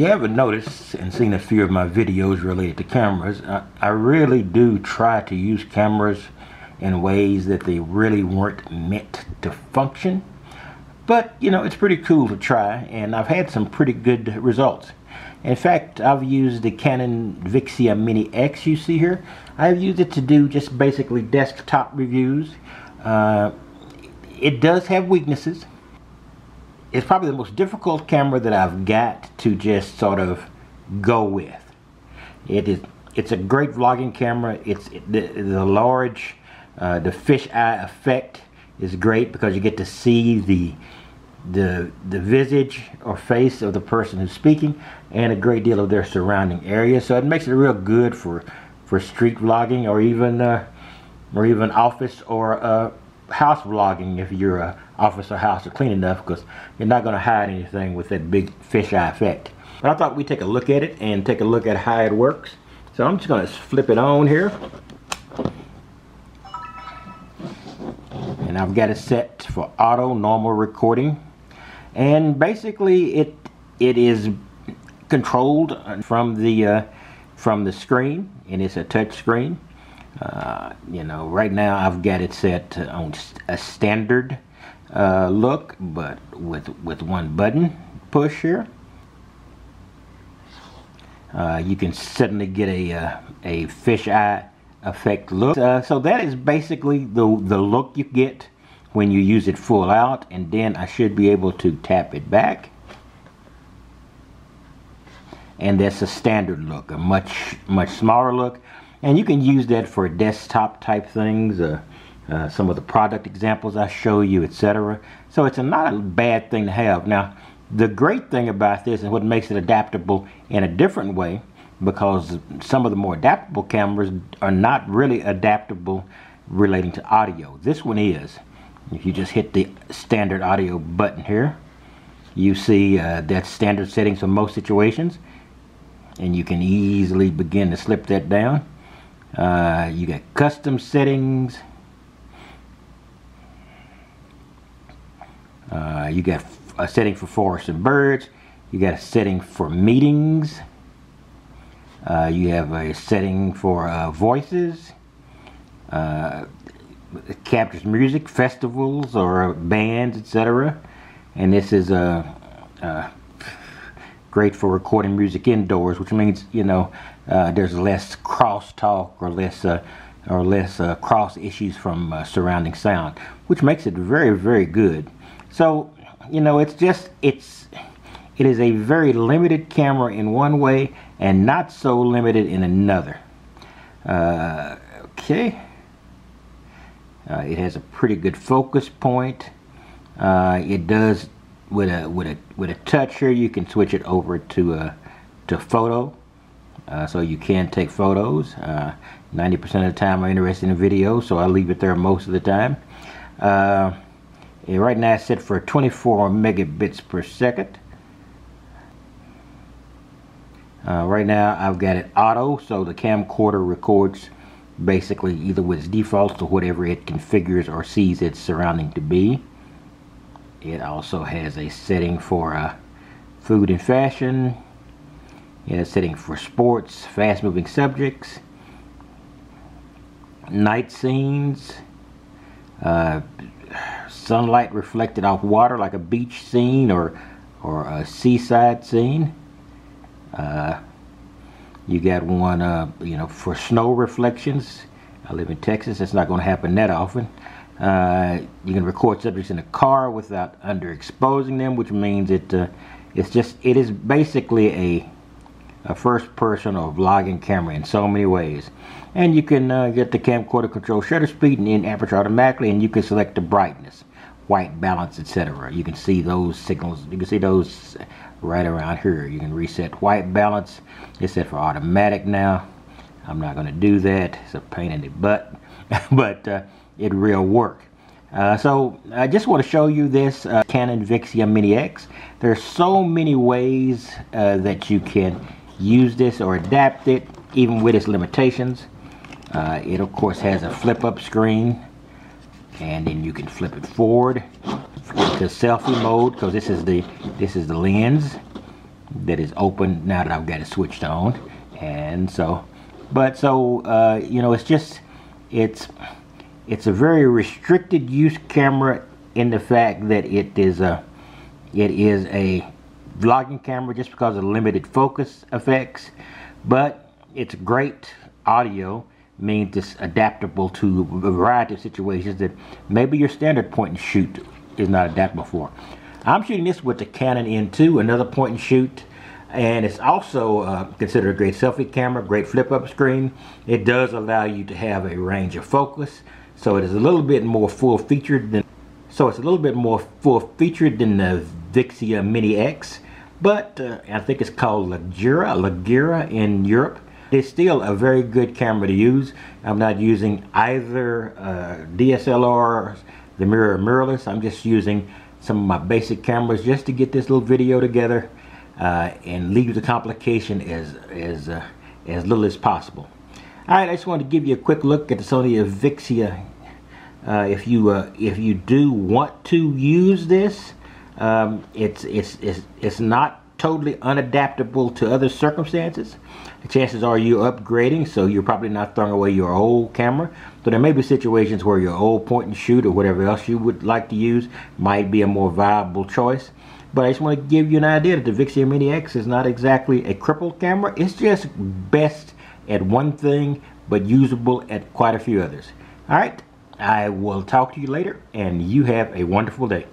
haven't noticed and seen a few of my videos related to cameras, I really do try to use cameras in ways that they really weren't meant to function. But, you know, it's pretty cool to try, and I've had some pretty good results. In fact, I've used the Canon Vixia Mini X you see here. I've used it to do just basically desktop reviews. It does have weaknesses. It's probably the most difficult camera that I've got to just sort of go with. It's a great vlogging camera. The large, the fisheye effect is great because you get to see the visage or face of the person who's speaking and a great deal of their surrounding area. So it makes it real good for street vlogging or even office or house vlogging if your office or house are clean enough, because you're not going to hide anything with that big fisheye effect. But I thought we'd take a look at it and take a look at how it works. So I'm just going to flip it on here. And I've got it set for auto normal recording. And basically it is controlled from the screen, and it's a touch screen. You know, right now I've got it set on a standard look, but with one button push here. You can suddenly get a fisheye effect look. So that is basically the look you get when you use it full out, and then I should be able to tap it back, and that's a standard look, a much smaller look. And you can use that for desktop type things, some of the product examples I show you, etc. So it's not a bad thing to have. Now, the great thing about this and what makes it adaptable in a different way, because some of the more adaptable cameras are not really adaptable relating to audio. This one is. If you just hit the standard audio button here, you see that's standard settings for most situations, and you can easily begin to slip that down. You got custom settings. You got a setting for forests and birds. You got a setting for meetings. You have a setting for voices. It captures music, festivals or bands, etc. And this is great for recording music indoors, which means, you know, there's less crosstalk or less cross issues from surrounding sound, which makes it very, very good. So, you know, it is a very limited camera in one way and not so limited in another. Okay. It has a pretty good focus point. It does with a touch here. You can switch it over to photo, so you can take photos. 90% of the time I'm interested in video, so I leave it there most of the time. Right now it's set for 24 megabits per second. Right now I've got it auto, so the camcorder records basically either with its defaults or whatever it configures or sees its surrounding to be. It also has a setting for food and fashion. It has a setting for sports, fast moving subjects, night scenes, sunlight reflected off water like a beach scene or a seaside scene. You got one, you know, for snow reflections. I live in Texas. It's not going to happen that often. You can record subjects in a car without underexposing them, which means it is basically a first-person or vlogging camera in so many ways. And you can get the camcorder control shutter speed and aperture automatically, and you can select the brightness, white balance, etc. You can see those signals. You can see those right around here. You can reset white balance. It's set for automatic now. I'm not going to do that. It's a pain in the butt, but it will work. So I just want to show you this Canon Vixia Mini X. There's so many ways that you can use this or adapt it, even with its limitations. It of course has a flip-up screen, and then you can flip it forward to selfie mode, because this is the lens. that is open now that I've got it switched on. And so, you know, it's a very restricted use camera in the fact that it is a vlogging camera just because of limited focus effects, but it's great audio, means it's adaptable to a variety of situations that maybe your standard point and shoot is not adaptable for. I'm shooting this with the Canon N2, another point and shoot, and it's also considered a great selfie camera, great flip up screen. It does allow you to have a range of focus, so it is a little bit more full featured than the Vixia Mini X, but I think it's called Legria in Europe. It's still a very good camera to use. I'm not using either DSLR, the mirrorless. I'm just using some of my basic cameras just to get this little video together and leave the complication as little as possible. All right, I just wanted to give you a quick look at the Sony Vixia. If you do want to use this, it's not totally unadaptable to other circumstances. The chances are you're upgrading, so you're probably not throwing away your old camera. So there may be situations where your old point and shoot or whatever else you would like to use might be a more viable choice. But I just want to give you an idea that the Vixia Mini X is not exactly a crippled camera. It's just best at one thing, but usable at quite a few others. All right, I will talk to you later, and you have a wonderful day.